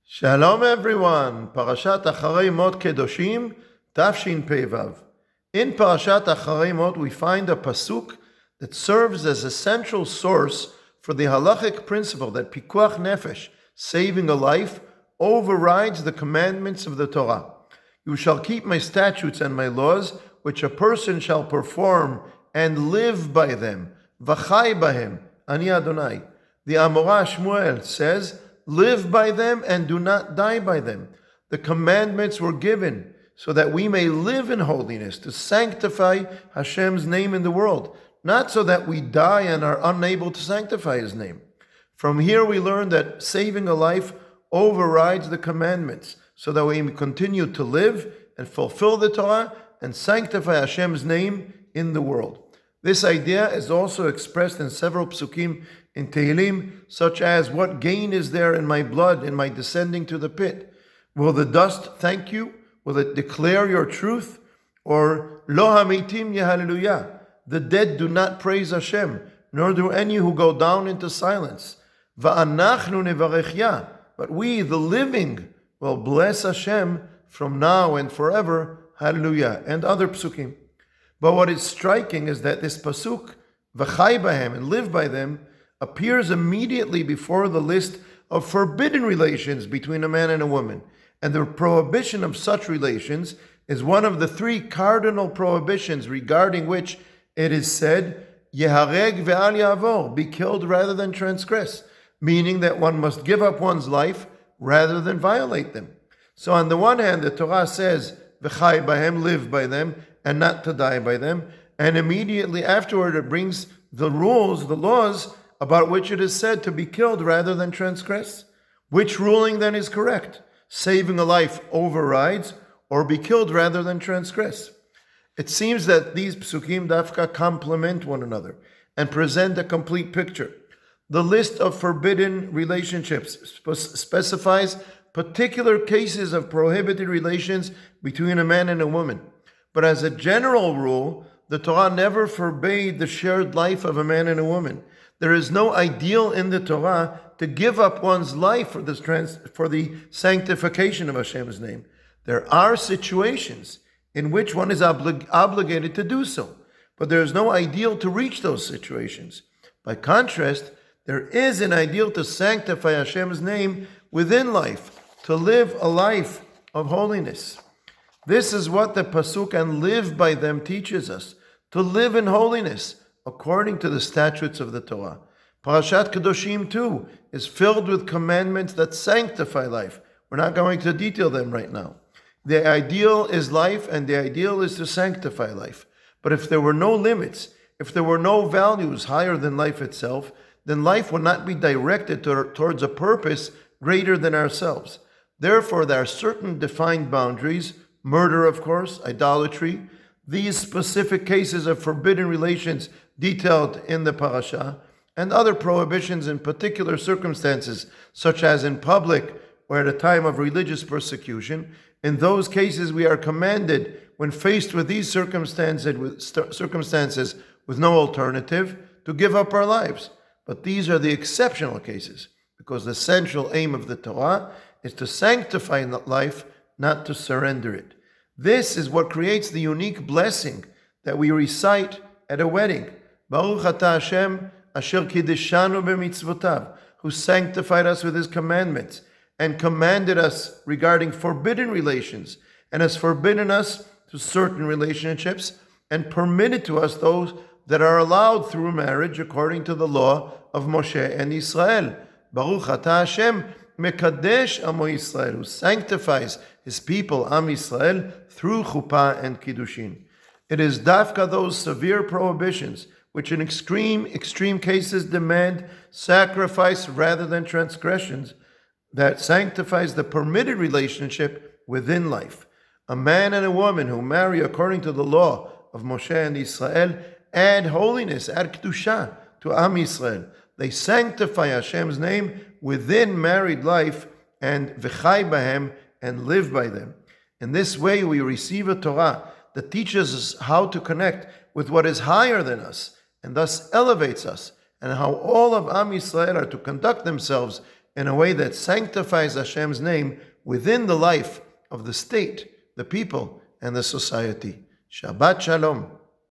Shalom everyone, Parashat Acharei Mot Kedoshim, Tafshin Peivav. In Parashat Acharei Mot we find a pasuk that serves as a central source for the halachic principle that Pikuach Nefesh, saving a life, overrides the commandments of the Torah. You shall keep my statutes and my laws, which a person shall perform and live by them. V'chai bahem, Ani Adonai. The Amorah Shmuel says, live by them and do not die by them. The commandments were given so that we may live in holiness, to sanctify Hashem's name in the world, not so that we die and are unable to sanctify His name. From here we learn that saving a life overrides the commandments, so that we may continue to live and fulfill the Torah and sanctify Hashem's name in the world. This idea is also expressed in several psukim in Tehillim, such as, what gain is there in my blood, in my descending to the pit? Will the dust thank you? Will it declare your truth? Or, Lo hamitim yehalleluya, the dead do not praise Hashem, nor do any who go down into silence. Va'anachnu nevarechya, but we, the living, will bless Hashem from now and forever, hallelujah, and other psukim. But what is striking is that this pasuk, v'chai bahem, and live by them, appears immediately before the list of forbidden relations between a man and a woman. And the prohibition of such relations is one of the three cardinal prohibitions regarding which it is said, Yehareg ve'al yavor, be killed rather than transgress, meaning that one must give up one's life rather than violate them. So on the one hand, the Torah says, v'chai bahem, live by them, and not to die by them. And immediately afterward, it brings the rules, the laws, about which it is said to be killed rather than transgress. Which ruling then is correct? Saving a life overrides, or be killed rather than transgress? It seems that these psukim dafka complement one another and present a complete picture. The list of forbidden relationships specifies particular cases of prohibited relations between a man and a woman. But as a general rule, the Torah never forbade the shared life of a man and a woman. There is no ideal in the Torah to give up one's life for the sanctification of Hashem's name. There are situations in which one is obligated to do so, but there is no ideal to reach those situations. By contrast, there is an ideal to sanctify Hashem's name within life, to live a life of holiness. This is what the pasuk and live by them teaches us, to live in holiness according to the statutes of the Torah. Parashat Kedoshim too is filled with commandments that sanctify life. We're not going to detail them right now. The ideal is life, and the ideal is to sanctify life. But if there were no limits, if there were no values higher than life itself, then life would not be directed towards a purpose greater than ourselves. Therefore, there are certain defined boundaries, murder, of course, idolatry, these specific cases of forbidden relations detailed in the parasha, and other prohibitions in particular circumstances, such as in public or at a time of religious persecution. In those cases, we are commanded, when faced with these circumstances with no alternative, to give up our lives. But these are the exceptional cases, because the central aim of the Torah is to sanctify life, not to surrender it. This is what creates the unique blessing that we recite at a wedding. Baruch atah Hashem asher kiddushanu b'mitzvotav, who sanctified us with His commandments and commanded us regarding forbidden relations, and has forbidden us to certain relationships and permitted to us those that are allowed through marriage according to the law of Moshe and Israel. Baruch atah Hashem mekadesh amo Yisrael, who sanctifies His people, Am Yisrael, through chuppah and kiddushin. It is dafka those severe prohibitions, which in extreme cases demand sacrifice rather than transgressions, that sanctifies the permitted relationship within life. A man and a woman who marry according to the law of Moshe and Israel add holiness, add kedusha to Am Yisrael. They sanctify Hashem's name within married life and v'chai bahem, and live by them. In this way, we receive a Torah that teaches us how to connect with what is higher than us, and thus elevates us, and how all of Am Yisrael are to conduct themselves in a way that sanctifies Hashem's name within the life of the state, the people, and the society. Shabbat Shalom.